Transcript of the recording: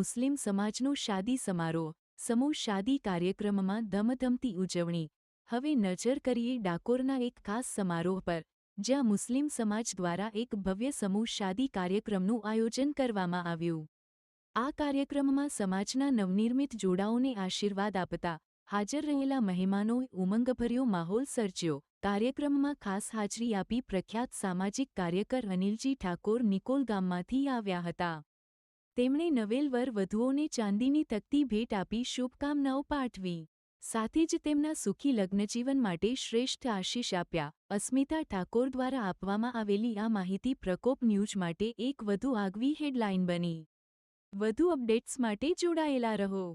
મુસ્લિમ સમાજનો શાદી સમારોહ, સમૂહ શાદી કાર્યક્રમમાં ધમધમતી ઉજવણી। હવે નજર કરીએ ડાકોરના એક ખાસ સમારોહ પર, જ્યાં મુસ્લિમ સમાજ દ્વારા એક ભવ્ય સમૂહ શાદી કાર્યક્રમનું આયોજન કરવામાં આવ્યું। આ કાર્યક્રમમાં સમાજના નવનિર્મિત જોડાઓને આશીર્વાદ આપતા હાજર રહેલા મહેમાનોએ ઉમંગભર્યો માહોલ સર્જ્યો। કાર્યક્રમમાં ખાસ હાજરી આપી પ્રખ્યાત સામાજિક કાર્યકર અનિલજી ઠાકોર નિકોલ ગામમાંથી આવ્યા હતા। તેમણે નવેલ વર વધુઓને ચાંદીની તકતી ભેટ આપી શુભકામનાઓ પાઠવી, સાથે જ તેમના સુખી લગ્નજીવન માટે શ્રેષ્ઠ આશીષ આપ્યા। અસ્મિતા ઠાકોર દ્વારા આપવામાં આવેલી આ માહિતી પ્રકોપ ન્યૂઝ માટે એક વધુ આગવી હેડલાઇન બની। વધુ અપડેટ્સ માટે જોડાયેલા રહો।